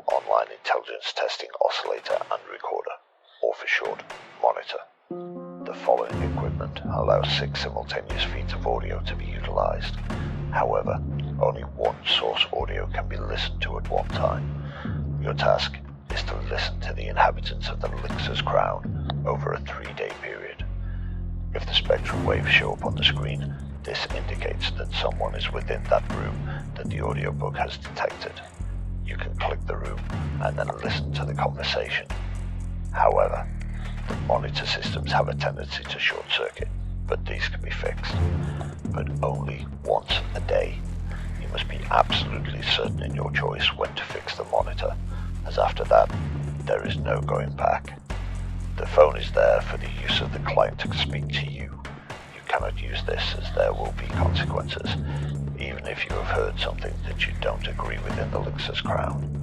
Online Intelligence Testing Oscillator and Recorder, or for short, Monitor. The following equipment allows 6 simultaneous feeds of audio to be utilized. However, only one source audio can be listened to at one time. Your task is to listen to the inhabitants of the Elixir's Crown over a 3-day period. If the spectral waves show up on the screen, this indicates that someone is within that room that the audiobook has detected. You can click the room and then listen to the conversation. However, the monitor systems have a tendency to short circuit, but these can be fixed. But only once a day. You must be absolutely certain in your choice when to fix the monitor, as after that, there is no going back. The phone is there for the use of the client to speak to you. You cannot use this as there will be consequences, even if you have heard something that you don't agree with in the Elixir's Crown.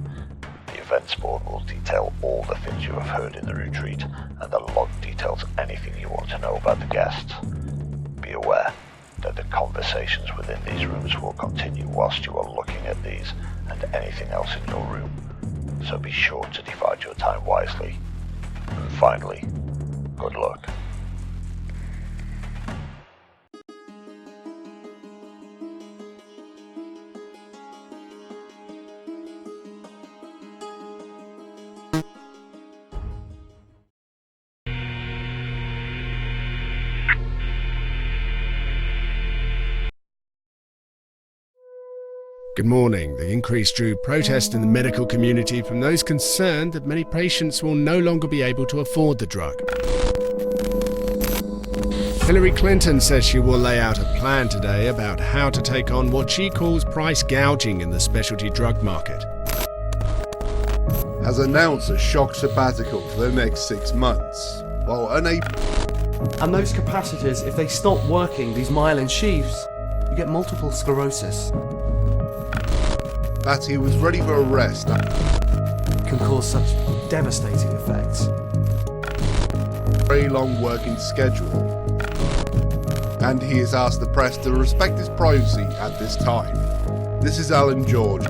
The events board will detail all the things you have heard in the retreat, and the log details anything you want to know about the guests. Be aware that the conversations within these rooms will continue whilst you are looking at these and anything else in your room, so be sure to divide your time wisely. And finally, good luck. Good morning. The increase drew protest in the medical community from those concerned that many patients will no longer be able to afford the drug. Hillary Clinton says she will lay out a plan today about how to take on what she calls price gouging in the specialty drug market. Has announced a shock sabbatical for the next 6 months, while unable. And those capacitors, if they stop working, these myelin sheaths, you get multiple sclerosis. That he was ready for arrest. Can cause such devastating effects. Very long working schedule. And he has asked the press to respect his privacy at this time. This is Alan George.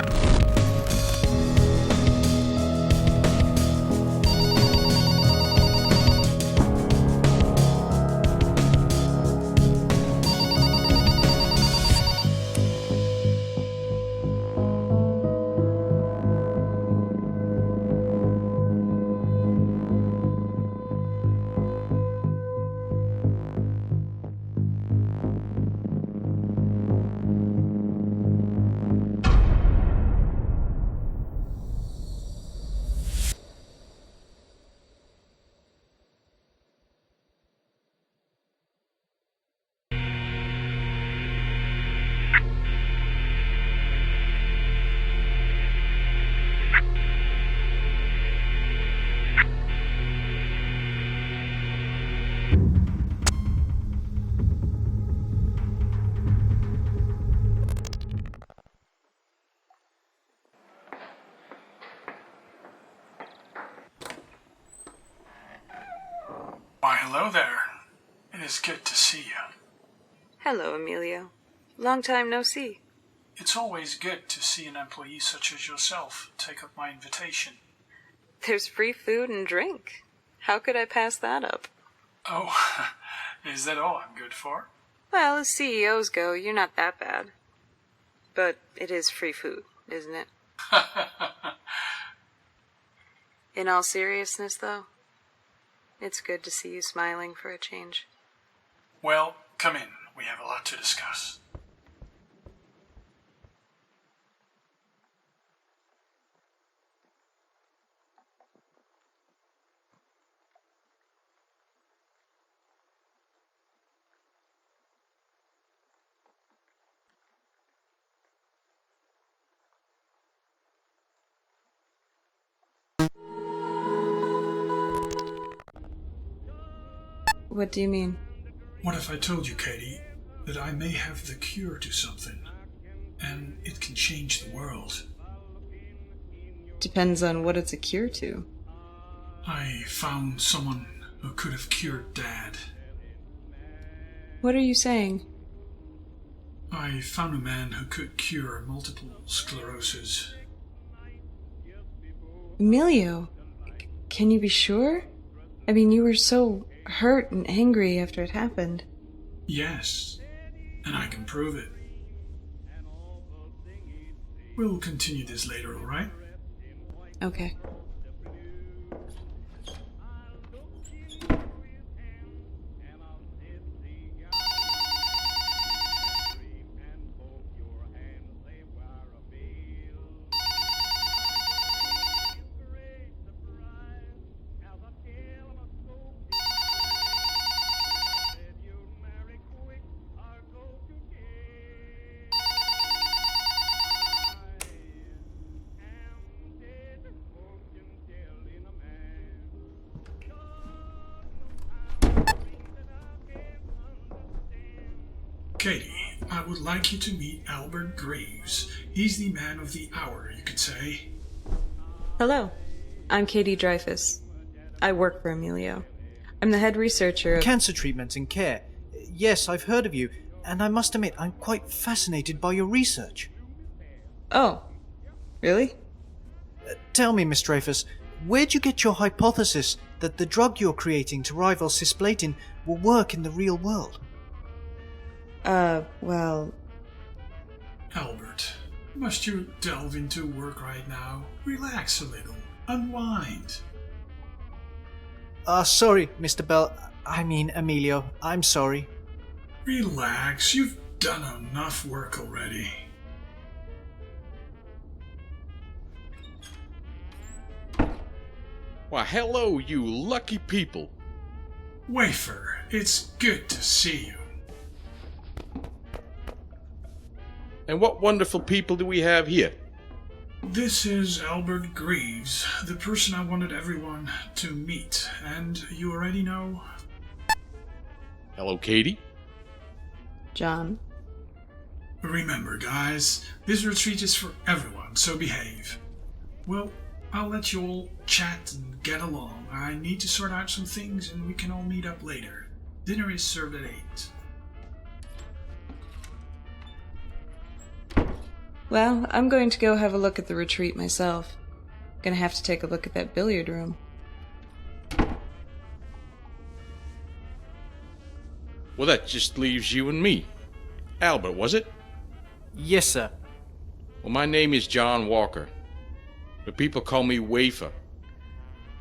Why, hello there. It is good to see you. Hello, Emilio. Long time no see. It's always good to see an employee such as yourself take up my invitation. There's free food and drink. How could I pass that up? Oh, is that all I'm good for? Well, as CEOs go, you're not that bad. But it is free food, isn't it? In all seriousness, though, it's good to see you smiling for a change. Well, come in. We have a lot to discuss. What do you mean? What if I told you, Katie, that I may have the cure to something, and it can change the world? Depends on what it's a cure to. I found someone who could have cured Dad. What are you saying? I found a man who could cure multiple sclerosis. Emilio? Can you be sure? I mean, you were so hurt and angry after it happened. Yes, and I can prove it. We'll continue this later, alright? Okay. Katie, I would like you to meet Albert Greaves. He's the man of the hour, you could say. Hello. I'm Katie Dreyfus. I work for Emilio. I'm the head researcher of... Cancer treatment and care. Yes, I've heard of you, and I must admit I'm quite fascinated by your research. Oh. Really? Tell me, Miss Dreyfus, where'd you get your hypothesis that the drug you're creating to rival cisplatin will work in the real world? Well... Albert, must you delve into work right now? Relax a little. Unwind. Sorry, Mr. Bell. I mean, Emilio. I'm sorry. Relax. You've done enough work already. Why, hello, you lucky people. Wafer, it's good to see you. And what wonderful people do we have here? This is Albert Greaves, the person I wanted everyone to meet, and you already know. Hello, Katie. John. Remember, guys, this retreat is for everyone, so behave. Well, I'll let you all chat and get along. I need to sort out some things and we can all meet up later. Dinner is served at 8. Well, I'm going to go have a look at the retreat myself. Gonna have to take a look at that billiard room. Well, that just leaves you and me. Albert, was it? Yes, sir. Well, my name is John Walker, but people call me Wafer.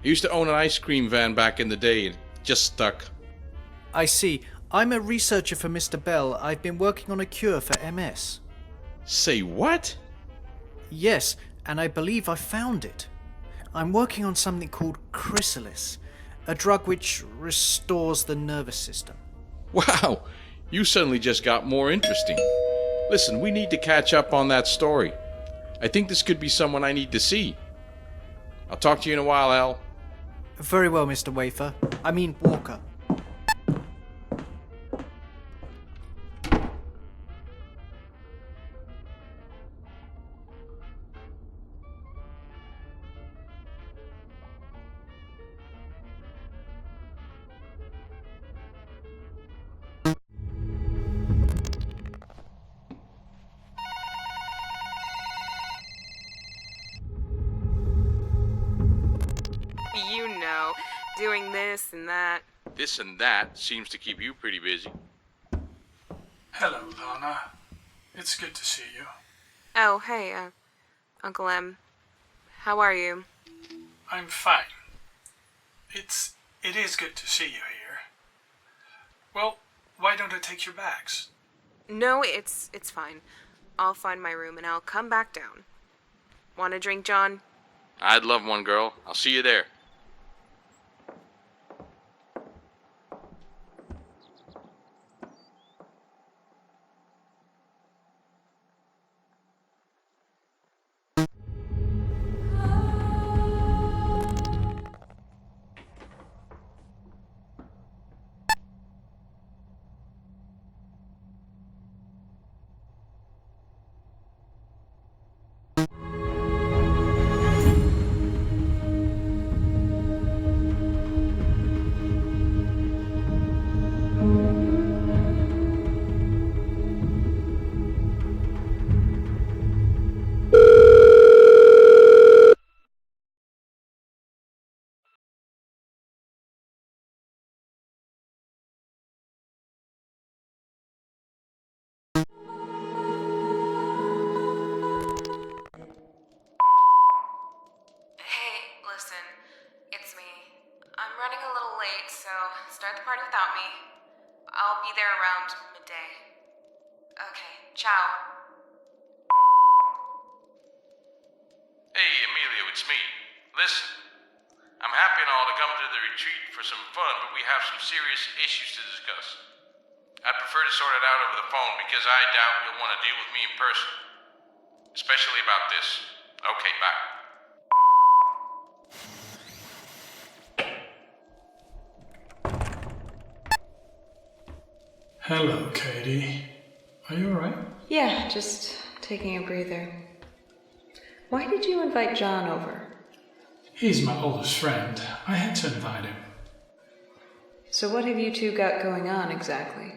I used to own an ice cream van back in the day and it just stuck. I see. I'm a researcher for Mr. Bell. I've been working on a cure for MS. Say what? Yes, and I believe I found it. I'm working on something called chrysalis, a drug which restores the nervous system. Wow, you suddenly just got more interesting. Listen, we need to catch up on that story. I think this could be someone I need to see. I'll talk to you in a while, Al. Very well, Mr. Wafer. I mean Walker. You know, doing this and that. This and that seems to keep you pretty busy. Hello, Lana. It's good to see you. Oh, hey, Uncle M. How are you? I'm fine. It is good to see you here. Well, Why don't I take your bags? No, it's fine. I'll find my room and I'll come back down. Want a drink, John? I'd love one, girl. I'll see you there. Hey, listen. It's me. I'm running a little late, so start the party without me. I'll be there around midday. Okay, ciao. Hey, Emilio, it's me. Listen, I'm happy and all to come to the retreat for some fun, but we have some serious issues to discuss. I'd prefer to sort it out over the phone because I doubt you'll want to deal with me in person. Especially about this. Okay, bye. Hello, Katie. Are you alright? Yeah, just taking a breather. Why did you invite John over? He's my oldest friend. I had to invite him. So what have you two got going on exactly?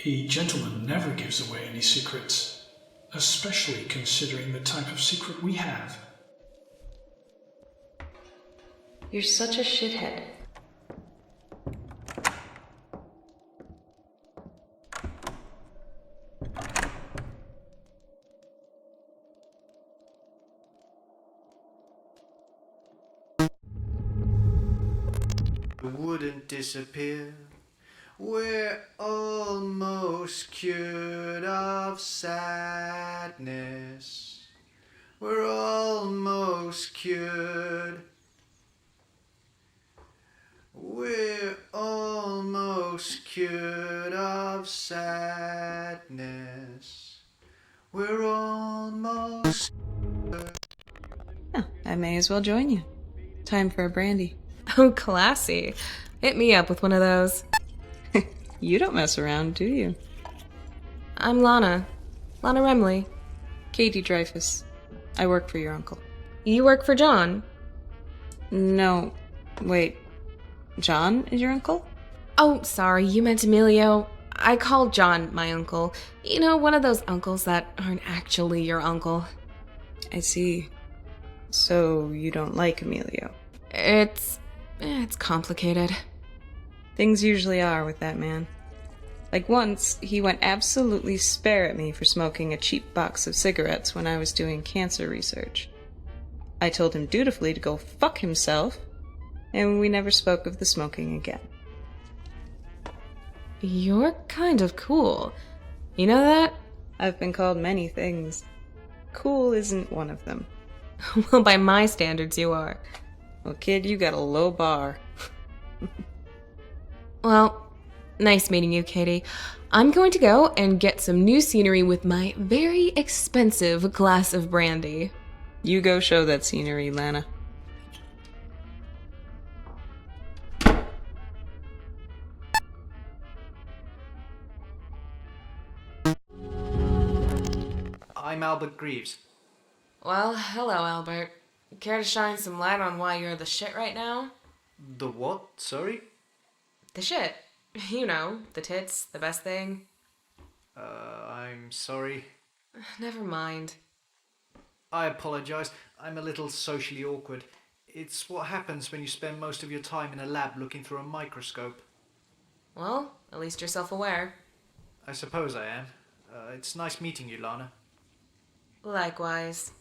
A gentleman never gives away any secrets, especially considering the type of secret we have. You're such a shithead. Wouldn't disappear. We're almost cured of sadness. We're almost cured. We're almost cured of sadness. We're almost. Oh, I may as well join you. Time for a brandy. Oh, classy. Hit me up with one of those. You don't mess around, do you? I'm Lana. Lana Remley. Katie Dreyfus. I work for your uncle. You work for John? No. Wait. John is your uncle? Oh, sorry, you meant Emilio. I called John my uncle. You know, one of those uncles that aren't actually your uncle. I see. So you don't like Emilio? It's complicated. Things usually are with that man. Like once, he went absolutely spare at me for smoking a cheap box of cigarettes when I was doing cancer research. I told him dutifully to go fuck himself, and we never spoke of the smoking again. You're kind of cool. You know that? I've been called many things. Cool isn't one of them. Well, by my standards, you are. Well, kid, you got a low bar. Well, nice meeting you, Katie. I'm going to go and get some new scenery with my very expensive glass of brandy. You go show that scenery, Lana. I'm Albert Greaves. Well, hello, Albert. Care to shine some light on why you're the shit right now? The what? Sorry? The shit. You know, the tits, the best thing. I'm sorry. Never mind. I apologize. I'm a little socially awkward. It's what happens when you spend most of your time in a lab looking through a microscope. Well, at least you're self-aware. I suppose I am. It's nice meeting you, Lana. Likewise.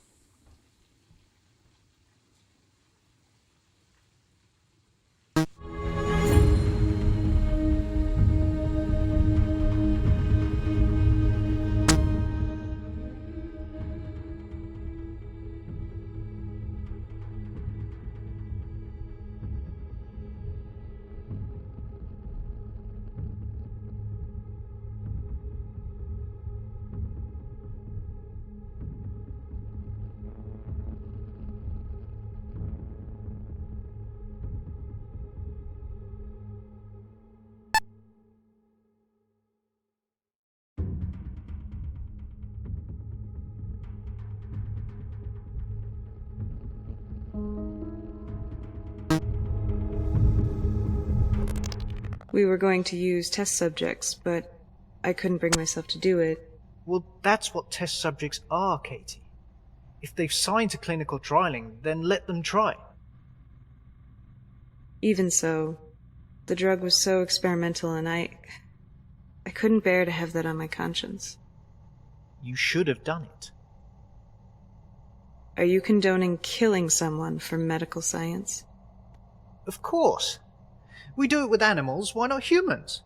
We were going to use test subjects, but I couldn't bring myself to do it. Well, that's what test subjects are, Katie. If they've signed to clinical trialing, then let them try. Even so, the drug was so experimental and I couldn't bear to have that on my conscience. You should have done it. Are you condoning killing someone for medical science? Of course. We do it with animals, why not humans?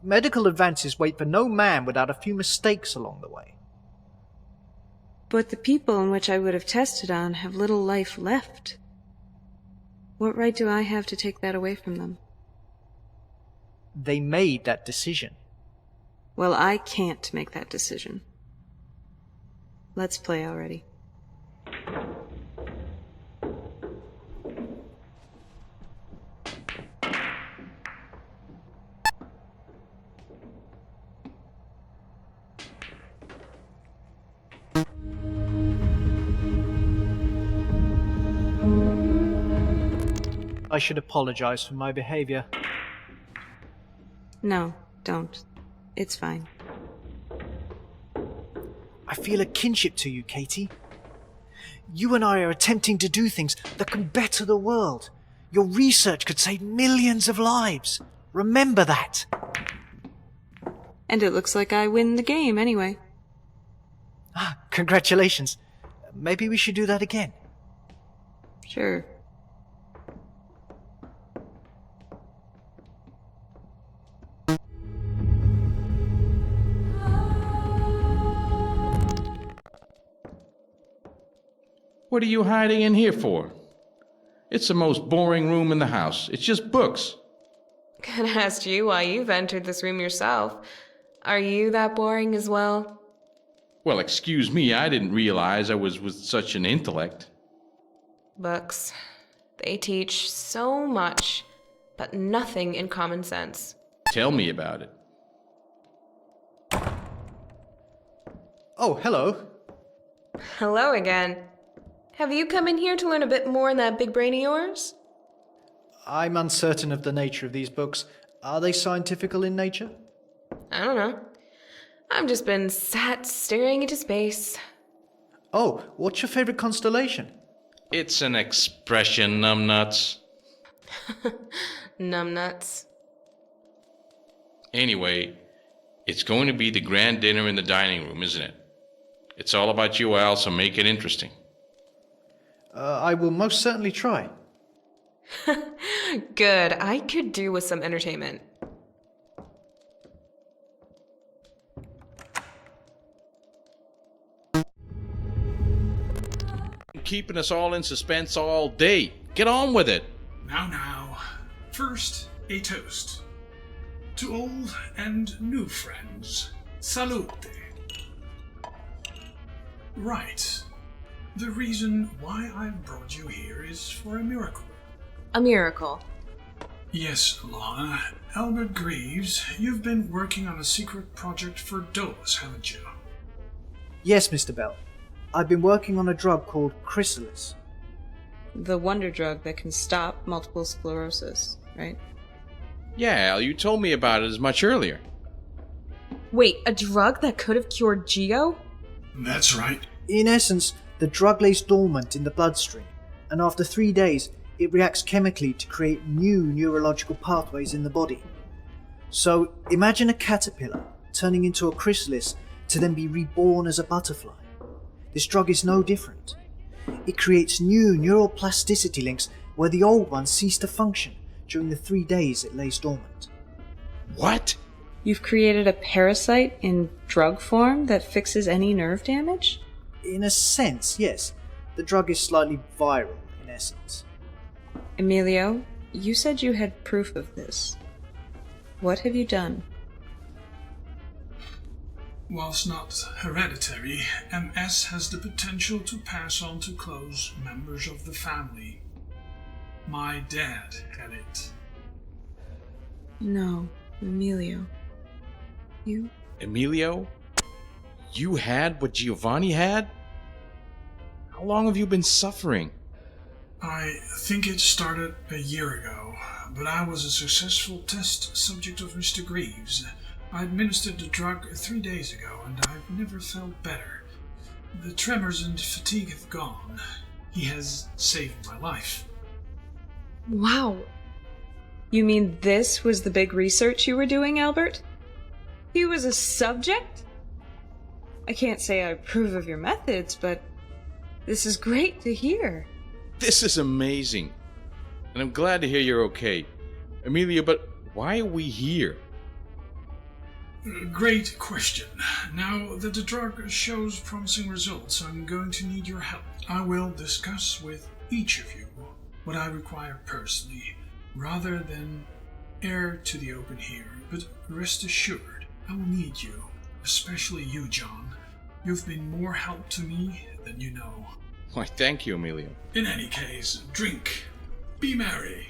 Medical advances wait for no man without a few mistakes along the way. But the people in which I would have tested on have little life left. What right do I have to take that away from them? They made that decision. Well, I can't make that decision. Let's play already. I should apologize for my behavior. No, don't. It's fine. I feel a kinship to you, Katie. You and I are attempting to do things that can better the world. Your research could save millions of lives. Remember that. And it looks like I win the game anyway. Ah, congratulations. Maybe we should do that again. Sure. What are you hiding in here for? It's the most boring room in the house. It's just books. Could ask you why you've entered this room yourself. Are you that boring as well? Well, excuse me, I didn't realize I was with such an intellect. Books. They teach so much, but nothing in common sense. Tell me about it. Oh, hello. Hello again. Have you come in here to learn a bit more in that big brain of yours? I'm uncertain of the nature of these books. Are they scientifical in nature? I don't know. I've just been sat staring into space. Oh, what's your favorite constellation? It's an expression, numbnuts. Numbnuts. Anyway, it's going to be the grand dinner in the dining room, isn't it? It's all about you, Al, so make it interesting. I will most certainly try. Good. I could do with some entertainment. Keeping us all in suspense all day. Get on with it. Now. First, a toast. To old and new friends. Salute. Right. The reason why I've brought you here is for a miracle. A miracle. Yes, Lana. Albert Greaves, you've been working on a secret project for Dose, haven't you? Yes, Mr. Bell. I've been working on a drug called Chrysalis. The wonder drug that can stop multiple sclerosis, right? Yeah, Al, you told me about it as much earlier. Wait, a drug that could have cured Geo? That's right. In essence, the drug lays dormant in the bloodstream, and after 3 days, it reacts chemically to create new neurological pathways in the body. So, imagine a caterpillar turning into a chrysalis to then be reborn as a butterfly. This drug is no different. It creates new neuroplasticity links where the old ones cease to function during the 3 days it lays dormant. What? You've created a parasite in drug form that fixes any nerve damage? In a sense, yes. The drug is slightly viral, in essence. Emilio, you said you had proof of this. What have you done? Whilst not hereditary, MS has the potential to pass on to close members of the family. My dad had it. No, Emilio. You? Emilio? You had what Giovanni had? How long have you been suffering? I think it started a year ago, but I was a successful test subject of Mr. Greaves. I administered the drug 3 days ago, and I've never felt better. The tremors and fatigue have gone. He has saved my life. Wow. You mean this was the big research you were doing, Albert? He was a subject? I can't say I approve of your methods, but this is great to hear. This is amazing. And I'm glad to hear you're okay. Amelia, but why are we here? Great question. Now that the drug shows promising results, I'm going to need your help. I will discuss with each of you what I require personally, rather than air to the open here. But rest assured, I will need you, especially you, John. You've been more help to me than you know. Why, thank you, Amelia. In any case, drink. Be merry.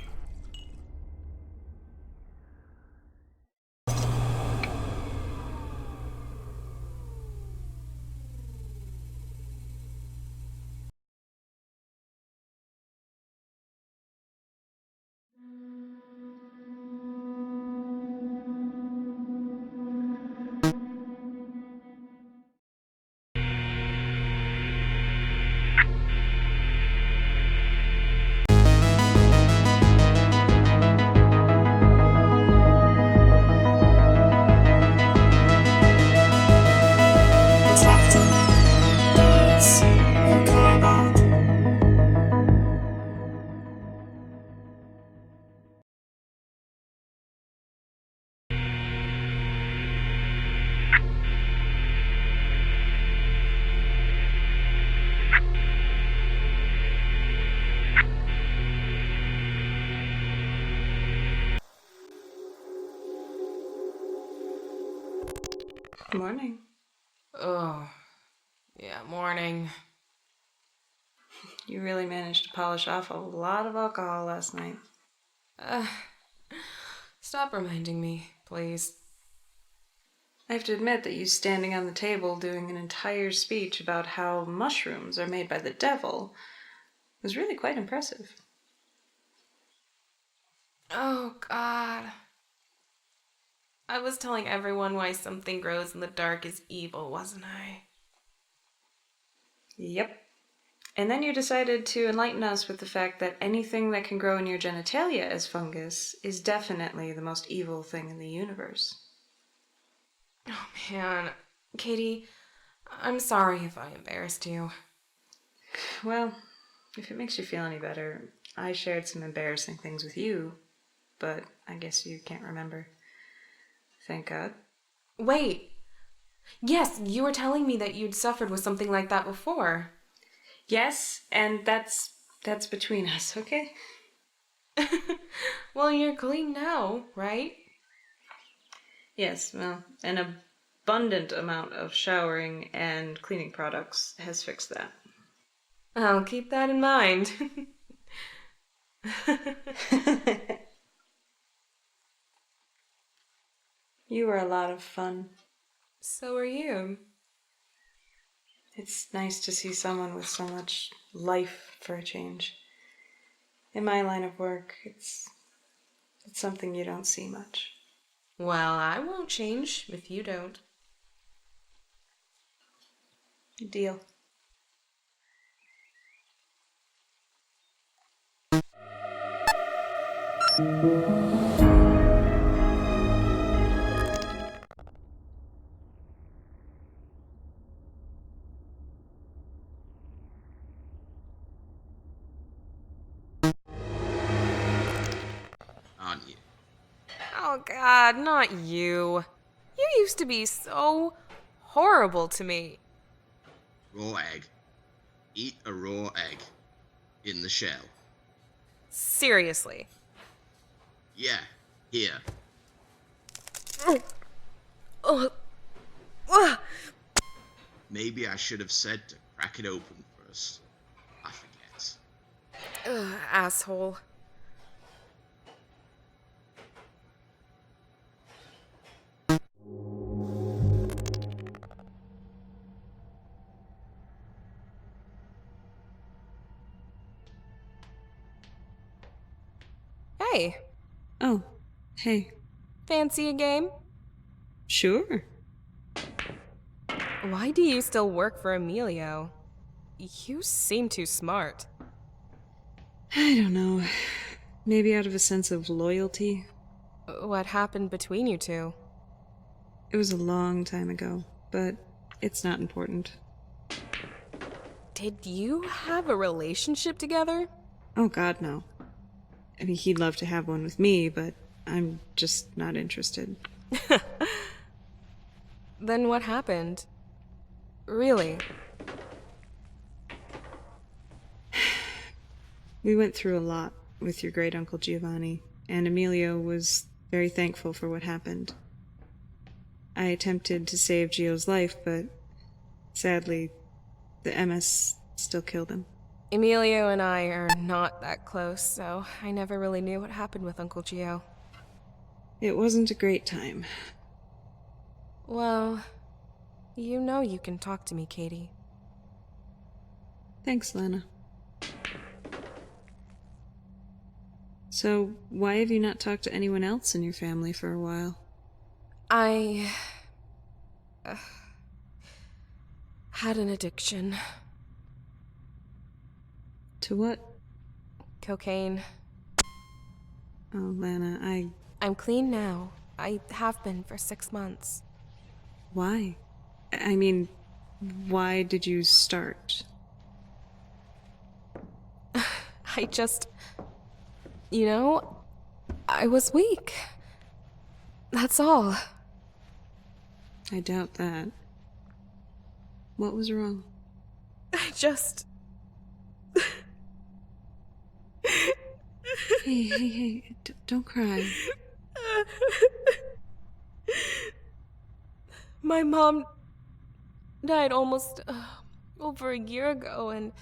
Morning. Oh, yeah, morning. You really managed to polish off a lot of alcohol last night. Stop reminding me, please. I have to admit that you standing on the table doing an entire speech about how mushrooms are made by the devil was really quite impressive. Oh, God. I was telling everyone why something grows in the dark is evil, wasn't I? Yep. And then you decided to enlighten us with the fact that anything that can grow in your genitalia as fungus is definitely the most evil thing in the universe. Oh, man. Katie, I'm sorry if I embarrassed you. Well, if it makes you feel any better, I shared some embarrassing things with you, but I guess you can't remember. Thank God. Wait. Yes, you were telling me that you'd suffered with something like that before. Yes, and that's between us, okay? Well, you're clean now, right? Yes, well, an abundant amount of showering and cleaning products has fixed that. I'll keep that in mind. You were a lot of fun. So are you. It's nice to see someone with so much life for a change. In my line of work, it's something you don't see much. Well, I won't change if you don't. Deal. Aren't you? Oh, God, not you. You used to be so horrible to me. Raw egg. Eat a raw egg. In the shell. Seriously. Yeah, here. Maybe I should have said to crack it open for us. I forget. Asshole. Hey, Oh, hey. fancy a game? Sure. Why do you still work for Emilio? You seem too smart. I don't know. Maybe out of a sense of loyalty. What happened between you two? It was a long time ago, but it's not important. Did you have a relationship together? Oh god, no. I mean, he'd love to have one with me, but I'm just not interested. Then what happened? Really? We went through a lot with your great uncle Giovanni, and Emilio was very thankful for what happened. I attempted to save Gio's life, but sadly, the MS still killed him. Emilio and I are not that close, so I never really knew what happened with Uncle Gio. It wasn't a great time. Well, you know you can talk to me, Katie. Thanks, Lana. So, why have you not talked to anyone else in your family for a while? I had an addiction. To what? Cocaine. Oh, Lana, I'm clean now. I have been for 6 months. Why? I mean, why did you start? I just... You know, I was weak. That's all. I doubt that. What was wrong? I just... Hey, don't cry. My mom died almost over a year ago, and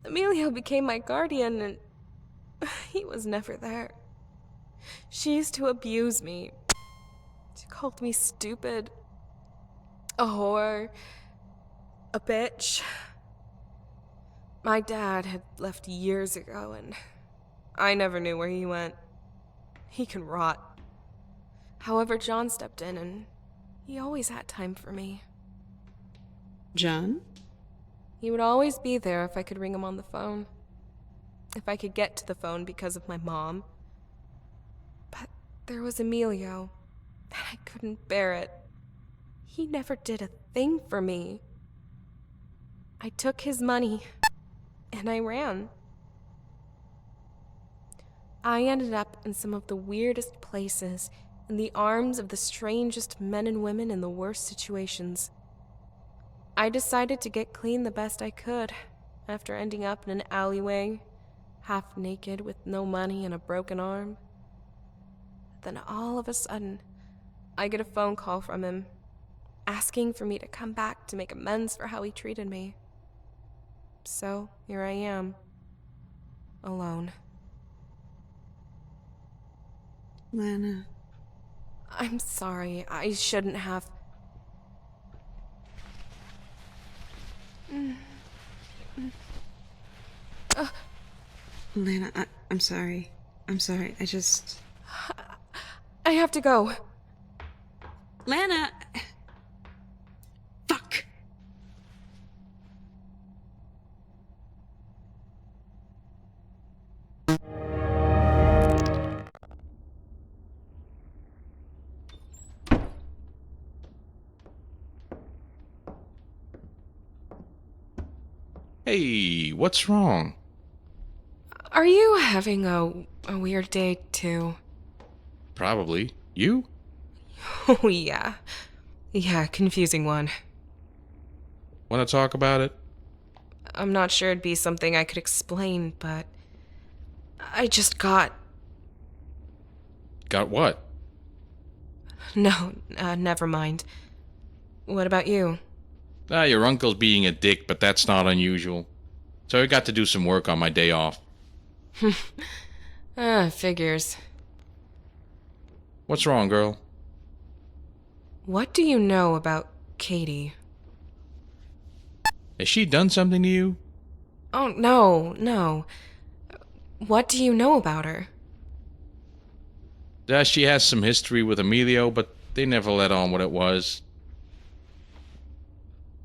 Emilio became my guardian, and he was never there. She used to abuse me. She called me stupid, a whore, a bitch. My dad had left years ago, and I never knew where he went. He can rot. However, John stepped in, and he always had time for me. John? He would always be there if I could ring him on the phone. If I could get to the phone because of my mom. But there was Emilio, and I couldn't bear it. He never did a thing for me. I took his money, and I ran. I ended up in some of the weirdest places, in the arms of the strangest men and women in the worst situations. I decided to get clean the best I could, after ending up in an alleyway, half naked with no money and a broken arm. Then all of a sudden, I get a phone call from him, asking for me to come back to make amends for how he treated me. So, here I am, alone. Lana. I'm sorry, I shouldn't have... Lana, I'm sorry. I'm sorry, I have to go. Lana! Fuck! Hey, what's wrong? Are you having a weird day, too? Probably. You? Oh, yeah. Yeah, confusing one. Want to talk about it? I'm not sure it'd be something I could explain, but... I just got... Got what? No, never mind. What about you? Your uncle's being a dick, but that's not unusual. So I got to do some work on my day off. Figures. What's wrong, girl? What do you know about Katie? Has she done something to you? Oh, no. What do you know about her? She has some history with Emilio, but they never let on what it was.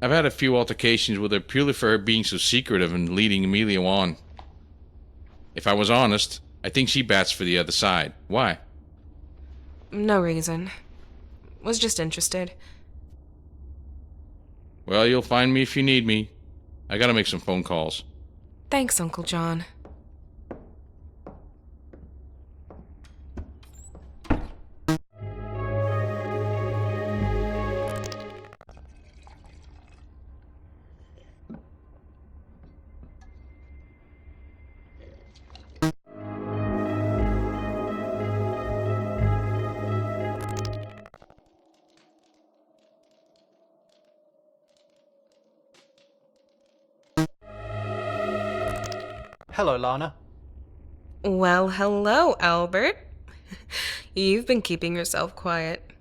I've had a few altercations with her purely for her being so secretive and leading Emilio on. If I was honest, I think she bats for the other side. Why? No reason. Was just interested. Well, you'll find me if you need me. I gotta make some phone calls. Thanks, Uncle John. Hello, Lana. Well, hello, Albert. You've been keeping yourself quiet.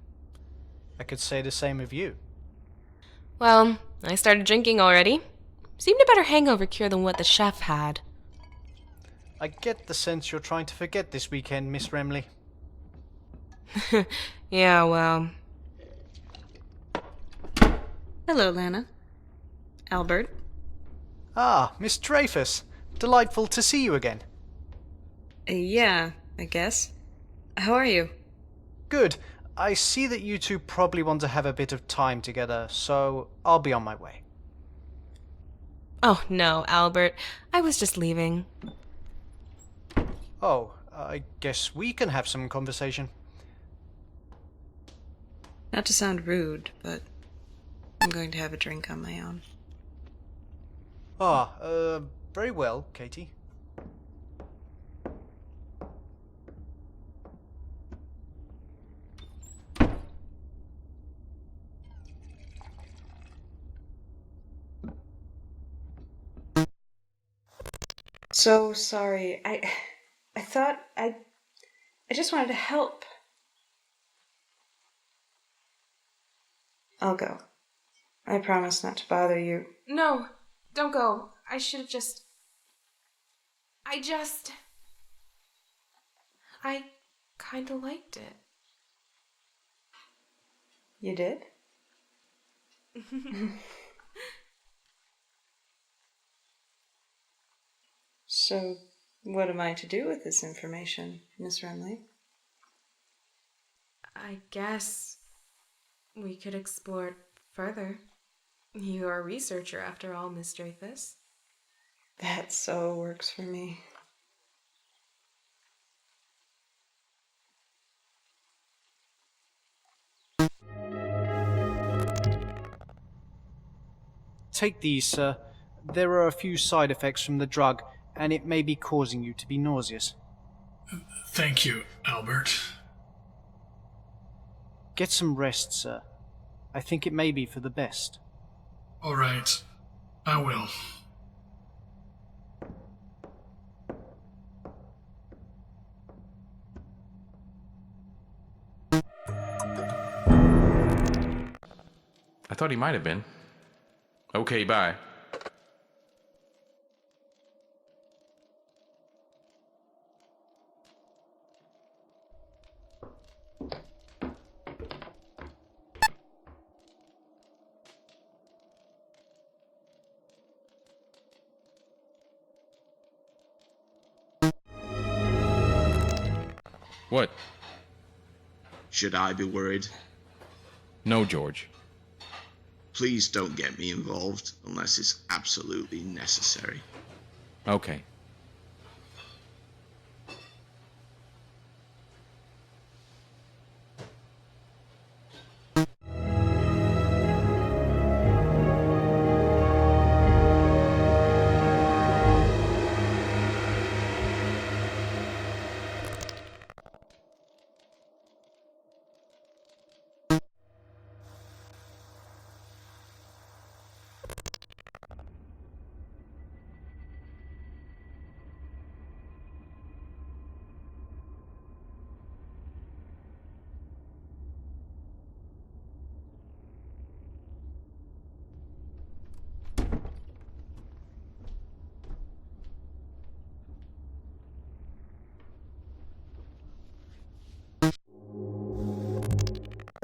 I could say the same of you. Well, I started drinking already. Seemed a better hangover cure than what the chef had. I get the sense you're trying to forget this weekend, Miss Remley. Yeah, well... Hello, Lana. Albert. Ah, Miss Dreyfus. Delightful to see you again. Yeah, I guess. How are you? Good. I see that you two probably want to have a bit of time together, so I'll be on my way. Oh, no, Albert. I was just leaving. Oh, I guess we can have some conversation. Not to sound rude, but I'm going to have a drink on my own. Very well, Katie. So sorry. I thought I just wanted to help. I'll go. I promise not to bother you. No, don't go. I should have just... I kinda liked it. You did? So, what am I to do with this information, Miss Remley? I guess we could explore it further. You're a researcher after all, Miss Dreyfus. That so works for me. Take these, sir. There are a few side effects from the drug, and it may be causing you to be nauseous. Thank you, Albert. Get some rest, sir. I think it may be for the best. All right, I will. I thought he might have been. Okay, bye. What? Should I be worried? No, George. Please don't get me involved unless it's absolutely necessary. Okay.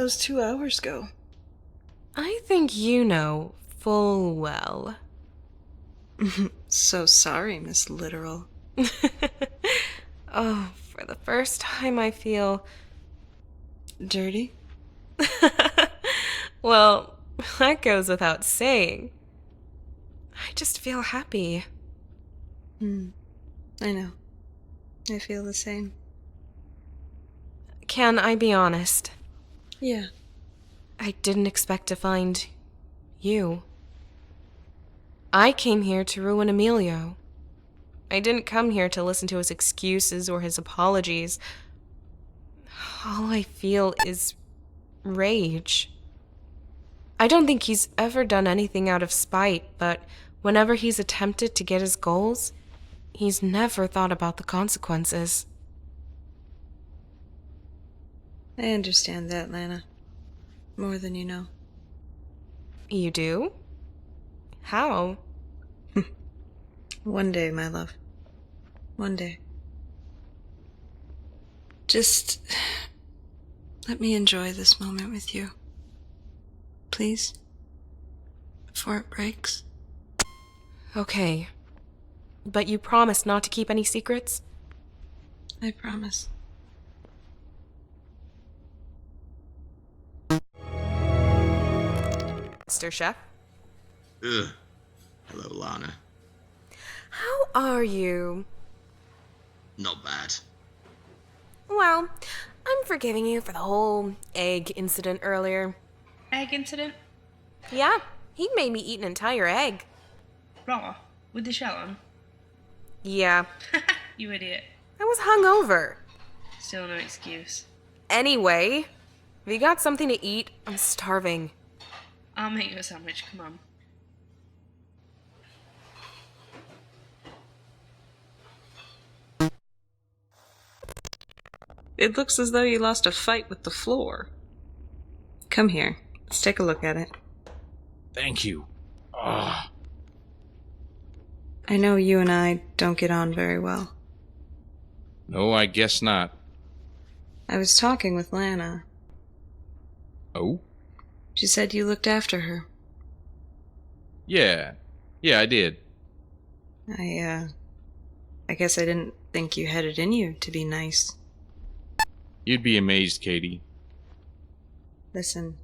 those 2 hours go? I think you know full well. So sorry, Miss Literal. Oh, for the first time I feel... Dirty? Well, that goes without saying. I just feel happy. I know. I feel the same. Can I be honest? Yeah. I didn't expect to find you. I came here to ruin Emilio. I didn't come here to listen to his excuses or his apologies. All I feel is rage. I don't think he's ever done anything out of spite, but whenever he's attempted to get his goals, he's never thought about the consequences. I understand that, Lana. More than you know. You do? How? One day, my love. One day. Just let me enjoy this moment with you. Please? Before it breaks. Okay. But you promised not to keep any secrets? I promise. Mr. Chef? Ugh. Hello, Lana. How are you? Not bad. Well, I'm forgiving you for the whole egg incident earlier. Egg incident? Yeah, he made me eat an entire egg. Raw? With the shell on? Yeah. You idiot. I was hungover. Still no excuse. Anyway, if you got something to eat, I'm starving. I'll make you a sandwich, come on. It looks as though you lost a fight with the floor. Come here. Let's take a look at it. Thank you. Ah. I know you and I don't get on very well. No, I guess not. I was talking with Lana. Oh? She said you looked after her. Yeah. Yeah, I did. I guess I didn't think you had it in you to be nice. You'd be amazed, Katie. Listen,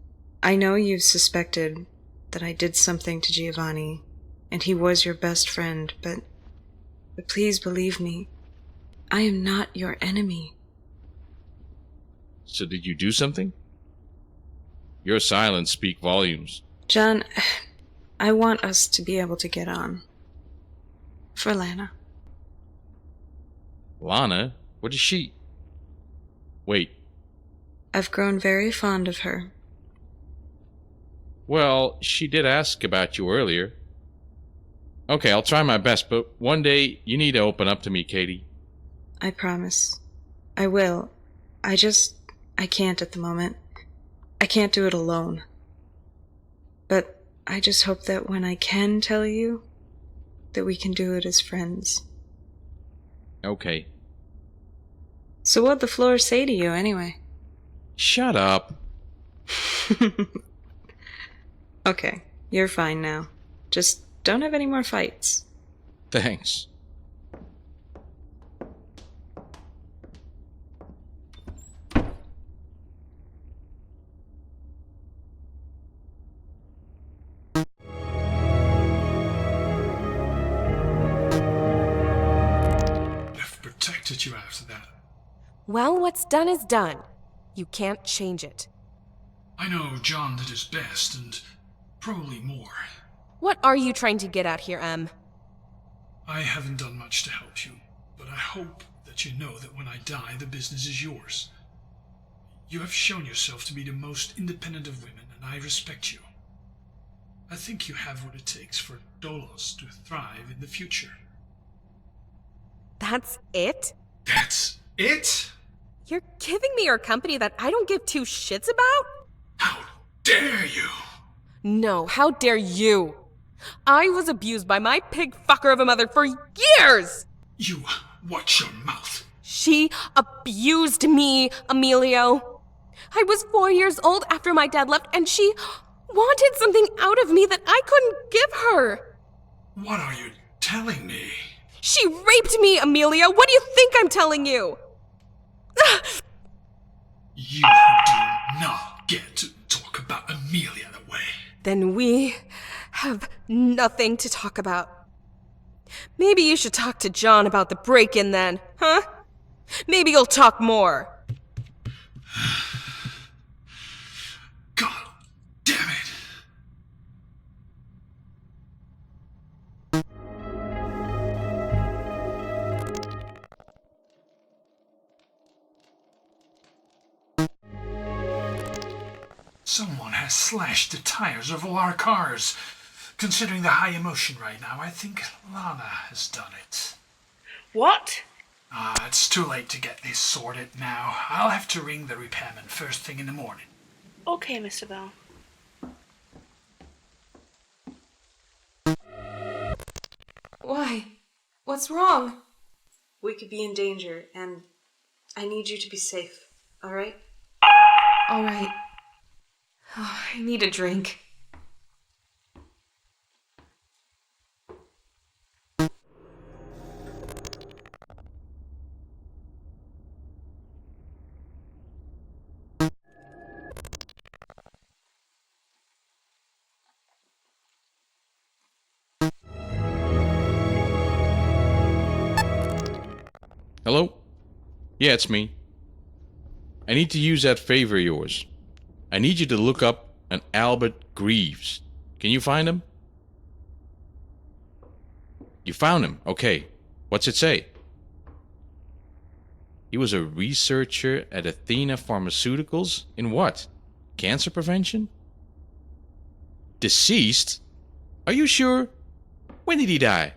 I know you've suspected that I did something to Giovanni, and he was your best friend, but please believe me, I am not your enemy. So did you do something? Your silence speak volumes. John, I want us to be able to get on. For Lana. Lana? What is she? Wait. I've grown very fond of her. Well, she did ask about you earlier. Okay, I'll try my best, but one day you need to open up to me, Katie. I promise. I will. I can't at the moment. I can't do it alone. But I just hope that when I can tell you, that we can do it as friends. Okay. So what'd the floor say to you, anyway? Shut up. Okay, you're fine now. Just don't have any more fights. Thanks. I've protected you after that. Well, what's done is done. You can't change it. I know John did his best, and probably more. What are you trying to get at here, Em? I haven't done much to help you, but I hope that you know that when I die, the business is yours. You have shown yourself to be the most independent of women, and I respect you. I think you have what it takes for Dolos to thrive in the future. That's it? That's it? You're giving me your company that I don't give two shits about? How dare you! No, how dare you? I was abused by my pig fucker of a mother for years! You watch your mouth. She abused me, Emilio. I was 4 years old after my dad left, and she wanted something out of me that I couldn't give her. What are you telling me? She raped me, Amelia. What do you think I'm telling you? You do not get to talk about Amelia that way. Then we have nothing to talk about. Maybe you should talk to John about the break-in then, huh? Maybe you'll talk more. God damn it. Someone has slashed the tires of all our cars. Considering the high emotion right now, I think Lana has done it. What? It's too late to get this sorted now. I'll have to ring the repairman first thing in the morning. Okay, Mr. Bell. Why? What's wrong? We could be in danger, and I need you to be safe, alright? Alright. Oh, I need a drink. Hello? Yeah, it's me. I need to use that favor of yours. I need you to look up an Albert Greaves. Can you find him? You found him? Okay. What's it say? He was a researcher at Athena Pharmaceuticals in what? Cancer prevention? Deceased? Are you sure? When did he die?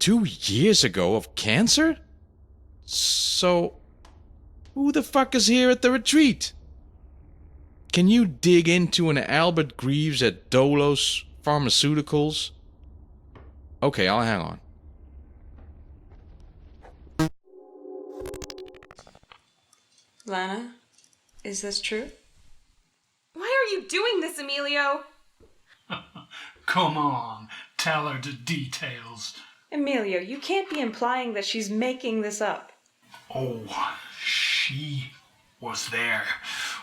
2 years ago of cancer? So, who the fuck is here at the retreat? Can you dig into an Albert Greaves at Dolos Pharmaceuticals? Okay, I'll hang on. Lana, is this true? Why are you doing this, Emilio? Come on, tell her the details. Emilio, you can't be implying that she's making this up. Oh, she was there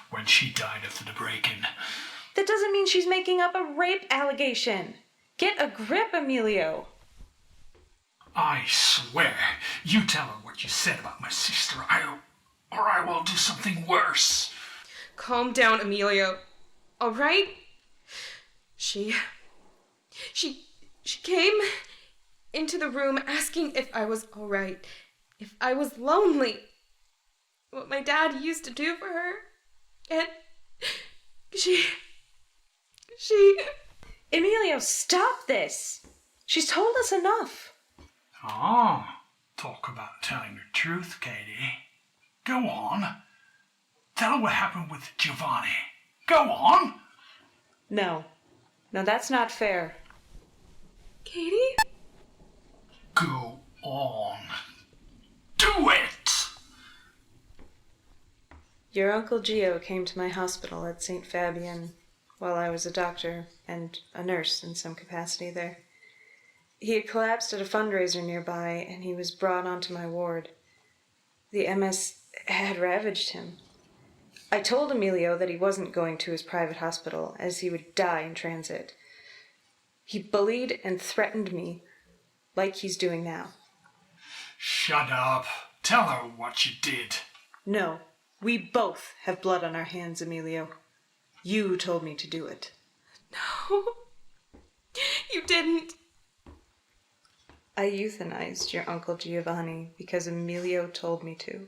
when she died after the break-in. That doesn't mean she's making up a rape allegation. Get a grip, Emilio. I swear, you tell her what you said about my sister, or I will do something worse. Calm down, Emilio. All right? She came into the room asking if I was all right, if I was lonely, what my dad used to do for her, and she... Emilio, stop this. She's told us enough. Oh, talk about telling the truth, Katie. Go on. Tell her what happened with Giovanni. Go on. No, that's not fair. Katie? Go on. Do it! Your Uncle Gio came to my hospital at St. Fabian while I was a doctor and a nurse in some capacity there. He had collapsed at a fundraiser nearby, and he was brought onto my ward. The MS had ravaged him. I told Emilio that he wasn't going to his private hospital, as he would die in transit. He bullied and threatened me, like he's doing now. Shut up. Tell her what you did. No, we both have blood on our hands, Emilio. You told me to do it. No, you didn't. I euthanized your Uncle Giovanni because Emilio told me to.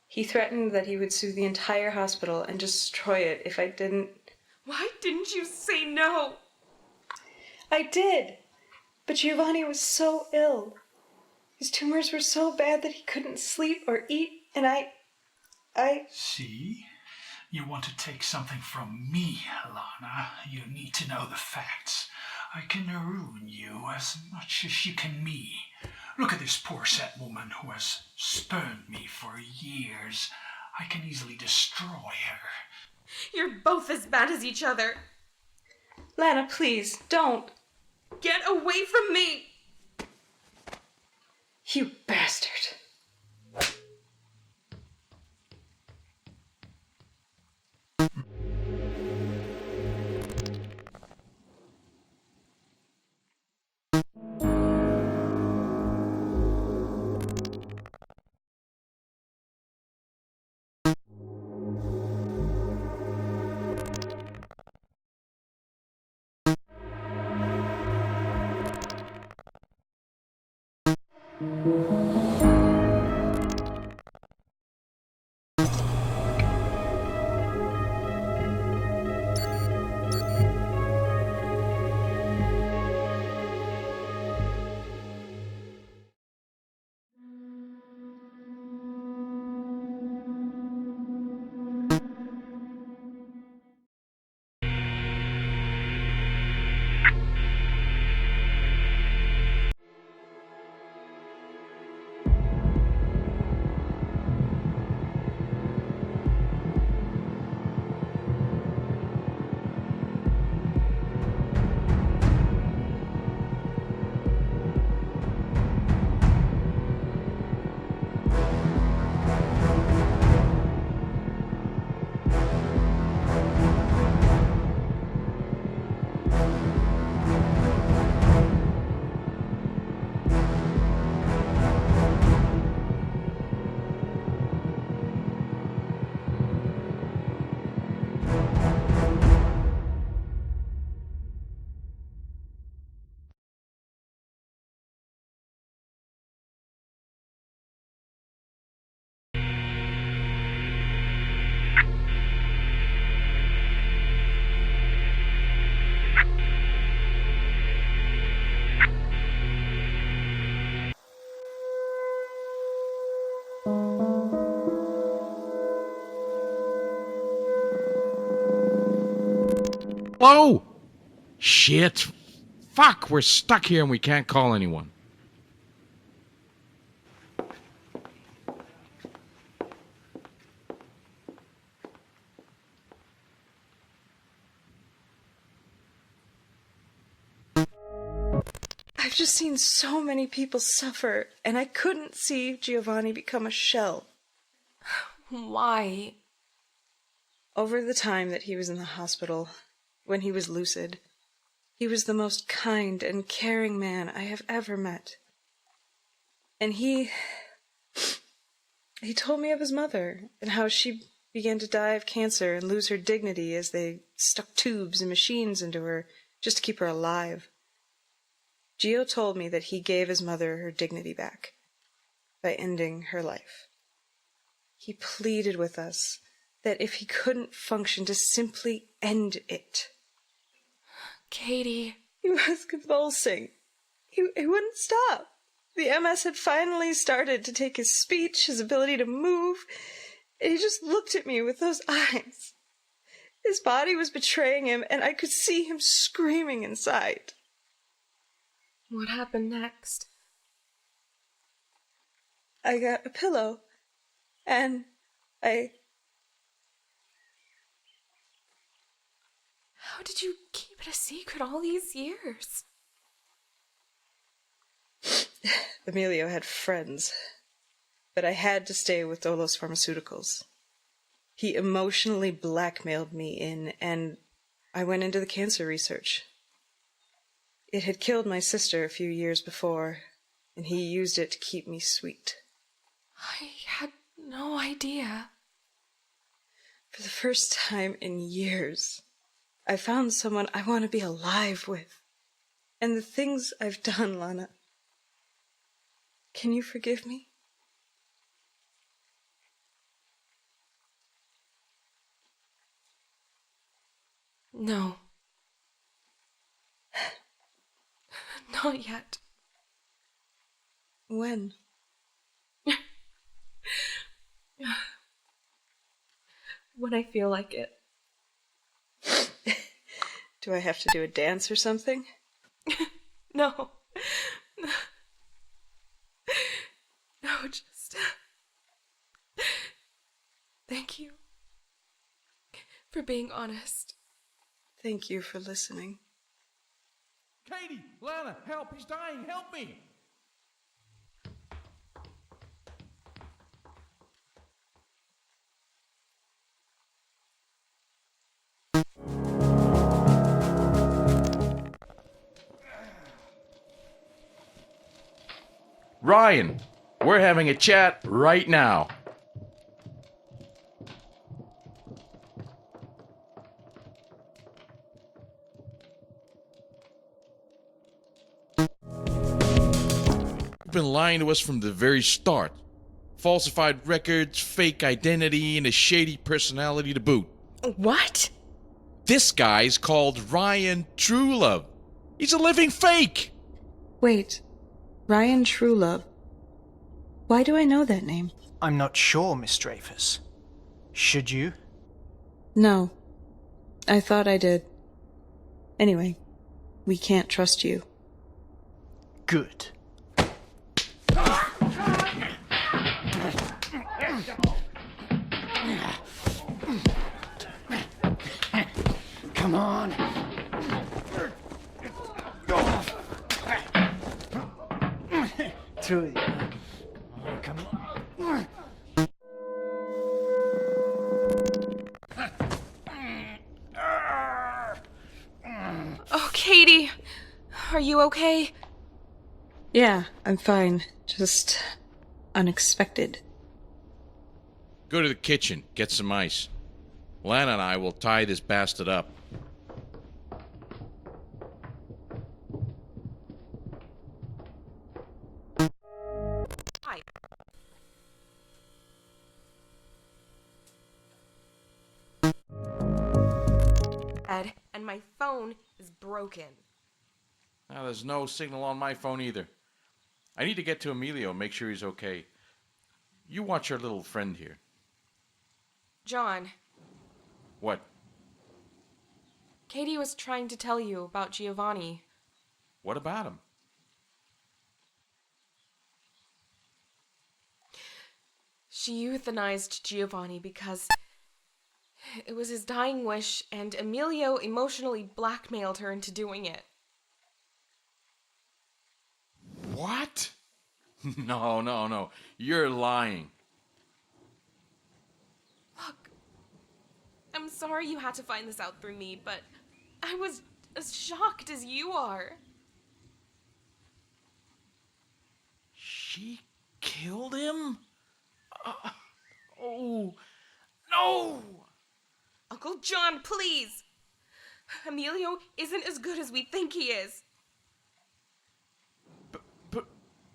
He threatened that he would sue the entire hospital and destroy it if I didn't. Why didn't you say no? I did, but Giovanni was so ill. His tumors were so bad that he couldn't sleep or eat, and I... See? You want to take something from me, Lana. You need to know the facts. I can ruin you as much as you can me. Look at this poor sad woman who has spurned me for years. I can easily destroy her. You're both as bad as each other. Lana, please, don't. Get away from me! You bastard. Hello? Shit. Fuck, we're stuck here and we can't call anyone. I've just seen so many people suffer, and I couldn't see Giovanni become a shell. Why? Over the time that he was in the hospital, when he was lucid, he was the most kind and caring man I have ever met. And he told me of his mother, and how she began to die of cancer and lose her dignity as they stuck tubes and machines into her just to keep her alive. Gio told me that he gave his mother her dignity back by ending her life. He pleaded with us that if he couldn't function, to simply end it. Katie. He was convulsing. He wouldn't stop. The MS had finally started to take his speech, his ability to move, and he just looked at me with those eyes. His body was betraying him, and I could see him screaming inside. What happened next? I got a pillow, and How did you keep it a secret all these years? Emilio had friends, but I had to stay with Dolos Pharmaceuticals. He emotionally blackmailed me in, and I went into the cancer research. It had killed my sister a few years before, and he used it to keep me sweet. I had no idea. For the first time in years, I found someone I want to be alive with. And the things I've done, Lana. Can you forgive me? No. Not yet. When? When I feel like it. Do I have to do a dance or something? No. No, just... for being honest. Thank you for listening. Katie, Lana, help! He's dying! Help me! Ryan, we're having a chat right now. You've been lying to us from the very start. Falsified records, fake identity, and a shady personality to boot. What? This guy's called Ryan Truelove. He's a living fake! Wait, Ryan Truelove. Why do I know that name? I'm not sure, Miss Dreyfus. Should you? No. I thought I did. Anyway, we can't trust you. Good. Come on. Through it. Come on. Oh, Katie, are you okay? Yeah, I'm fine. Just unexpected. Go to the kitchen, get some ice. Lana and I will tie this bastard up. Hi. Ed, and my phone is broken. Now, there's no signal on my phone either. I need to get to Emilio and make sure he's okay. You watch our little friend here. John, What? Katie was trying to tell you about Giovanni. What about him? She euthanized Giovanni because it was his dying wish, and Emilio emotionally blackmailed her into doing it. What? No. You're lying. Look, I'm sorry you had to find this out through me, but I was as shocked as you are. She killed him? Oh, no! Uncle John, please! Emilio isn't as good as we think he is. But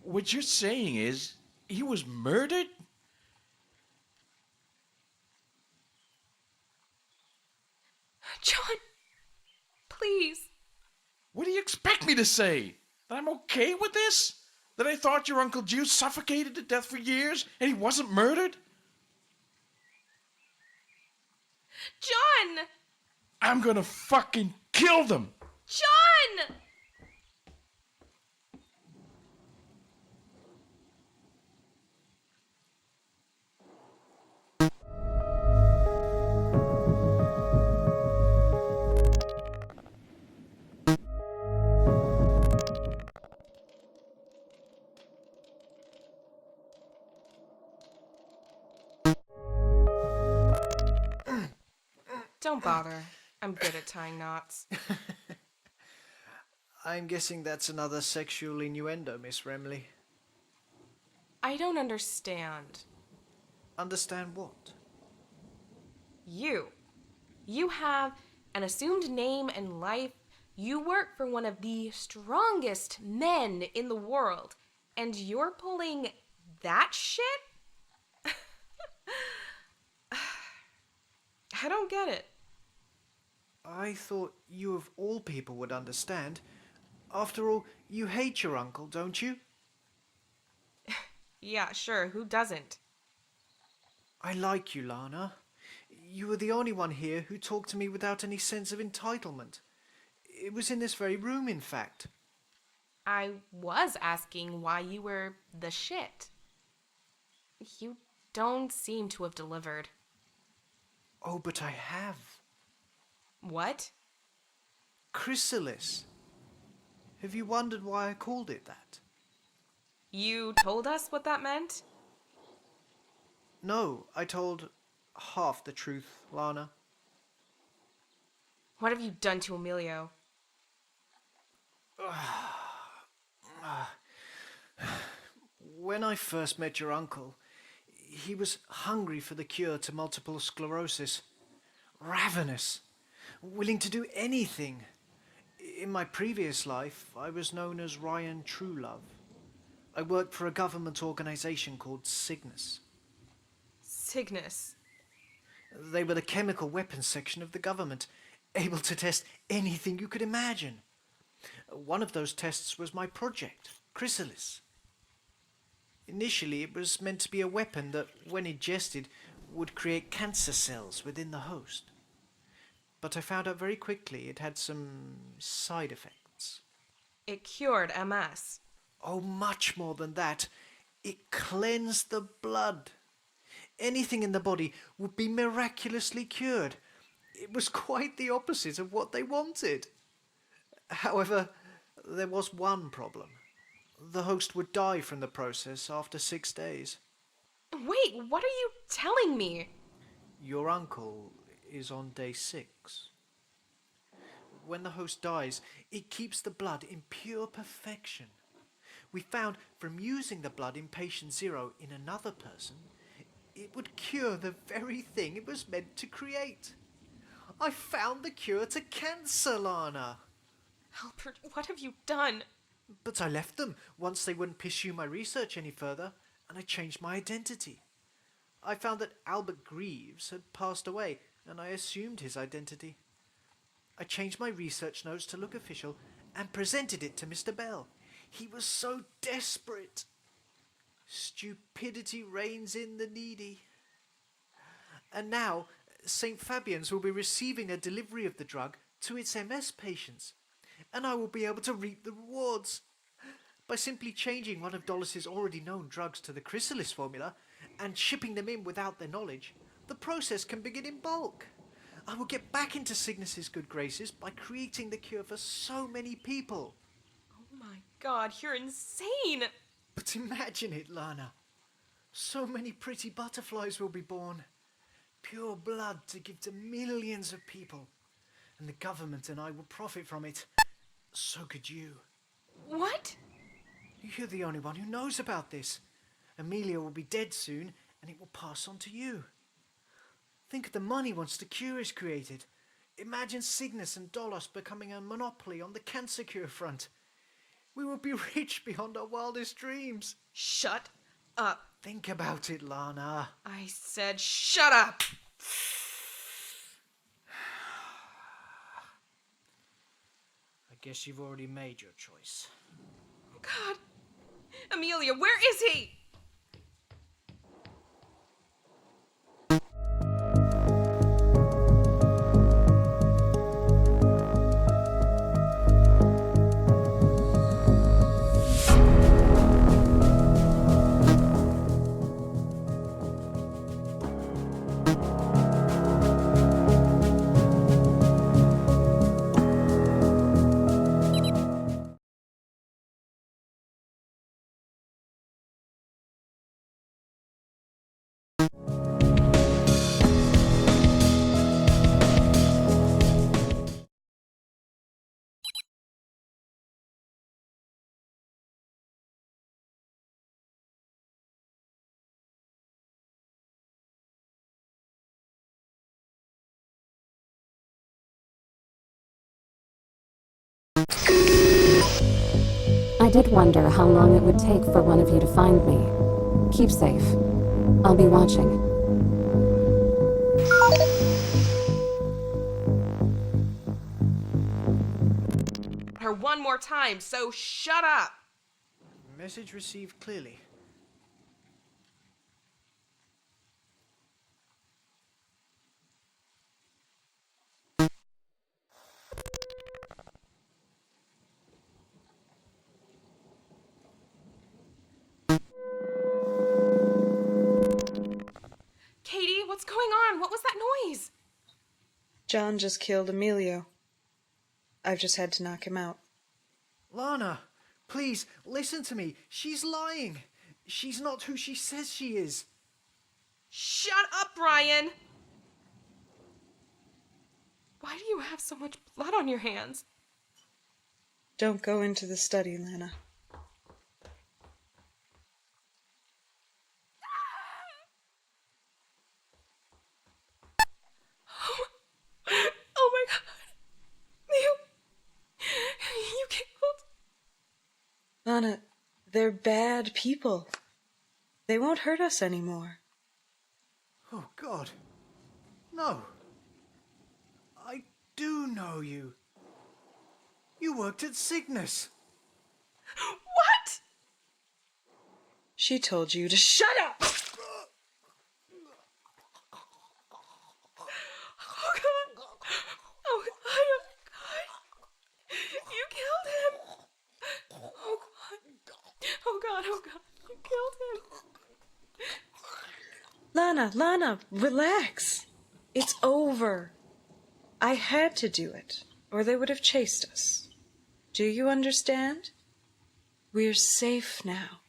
what you're saying is he was murdered? John, please. What do you expect me to say? That I'm okay with this? That I thought your Uncle Jude suffocated to death for years and he wasn't murdered? John! I'm gonna fucking kill them! John! Don't bother. I'm good at tying knots. I'm guessing that's another sexual innuendo, Miss Remley. I don't understand. Understand what? You. You have an assumed name and life. You work for one of the strongest men in the world. And you're pulling that shit? I don't get it. I thought you of all people would understand. After all, you hate your uncle, don't you? Yeah, sure. Who doesn't? I like you, Lana. You were the only one here who talked to me without any sense of entitlement. It was in this very room, in fact. I was asking why you were the shit. You don't seem to have delivered. Oh, but I have. What? Chrysalis. Have you wondered why I called it that? You told us what that meant? No, I told half the truth, Lana. What have you done to Emilio? When I first met your uncle, he was hungry for the cure to multiple sclerosis. Ravenous. Willing to do anything. In my previous life, I was known as Ryan Truelove. I worked for a government organization called Cygnus. Cygnus. They were the chemical weapons section of the government, able to test anything you could imagine. One of those tests was my project, Chrysalis. Initially, it was meant to be a weapon that, when ingested, would create cancer cells within the host. But I found out very quickly it had some side effects. It cured MS. Oh, much more than that. It cleansed the blood. Anything in the body would be miraculously cured. It was quite the opposite of what they wanted. However, there was one problem. The host would die from the process after 6 days. Wait, what are you telling me? Your uncle is on day 6. When the host dies, it keeps the blood in pure perfection. We found from using the blood in patient 0 in another person, it would cure the very thing it was meant to create. I found the cure to cancer, Lana. Albert, what have you done? But I left them once they wouldn't pursue my research any further, and I changed my identity. I found that Albert Greaves had passed away, and I assumed his identity. I changed my research notes to look official and presented it to Mr. Bell. He was so desperate. Stupidity reigns in the needy. And now, St. Fabian's will be receiving a delivery of the drug to its MS patients, and I will be able to reap the rewards. By simply changing one of Dolores' already known drugs to the Chrysalis formula and shipping them in without their knowledge, the process can begin in bulk. I will get back into Cygnus' good graces by creating the cure for so many people. Oh my god, you're insane! But imagine it, Lana. So many pretty butterflies will be born. Pure blood to give to millions of people. And the government and I will profit from it. So could you. What? You're the only one who knows about this. Amelia will be dead soon, and it will pass on to you. Think of the money once the cure is created. Imagine Cygnus and Dolos becoming a monopoly on the cancer cure front. We will be rich beyond our wildest dreams. Shut up. Think about it, Lana. I said shut up! I guess you've already made your choice. God. Amelia, where is he? I did wonder how long it would take for one of you to find me. Keep safe. I'll be watching. Her one more time, so shut up! Message received clearly. Katie, what's going on? What was that noise? John just killed Emilio. I've just had to knock him out. Lana, please, listen to me. She's lying. She's not who she says she is. Shut up, Ryan! Why do you have so much blood on your hands? Don't go into the study, Lana. Oh my god! You killed... Lana, they're bad people. They won't hurt us anymore. Oh, God. No. I do know you. You worked at Cygnus. What? She told you to shut up! Oh god! Oh god! You killed him! Oh god! Oh god, oh god! You killed him! Lana, relax. It's over. I had to do it, or they would have chased us. Do you understand? We're safe now.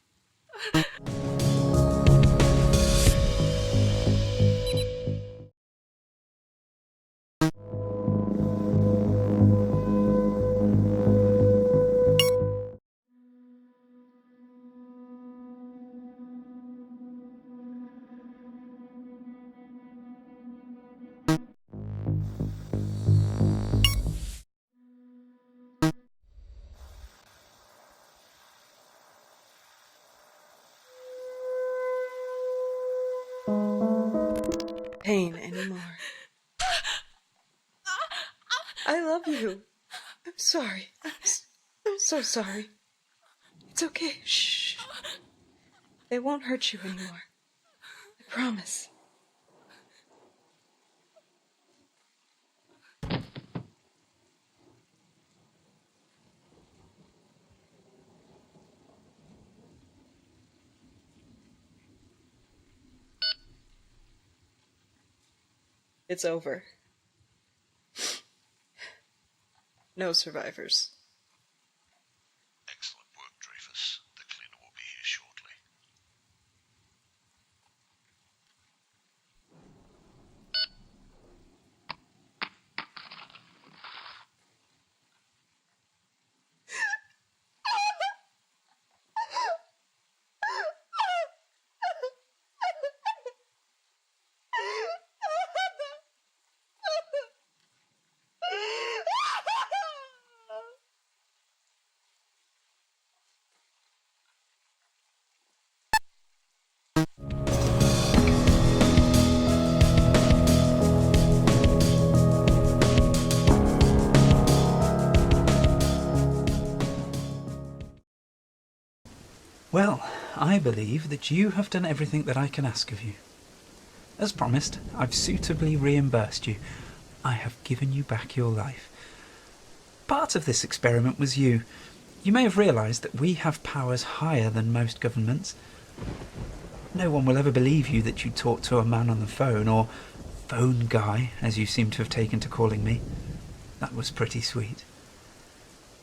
Pain anymore. I love you. I'm sorry. I'm so sorry. It's okay. Shh. They won't hurt you anymore. I promise. It's over. No survivors. Excellent work, Dreyfus. The cleaner will be here shortly. Well, I believe that you have done everything that I can ask of you. As promised, I've suitably reimbursed you. I have given you back your life. Part of this experiment was you. You may have realised that we have powers higher than most governments. No one will ever believe you that you talked to a man on the phone, or phone guy, as you seem to have taken to calling me. That was pretty sweet.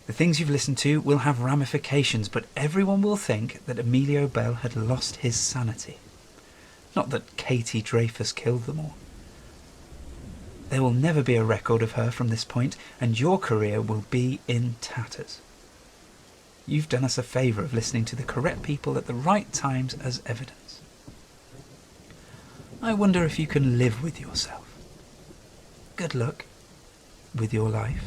The things you've listened to will have ramifications, but everyone will think that Emilio Bell had lost his sanity. Not that Katie Dreyfus killed them all. There will never be a record of her from this point, and your career will be in tatters. You've done us a favour of listening to the correct people at the right times as evidence. I wonder if you can live with yourself. Good luck with your life.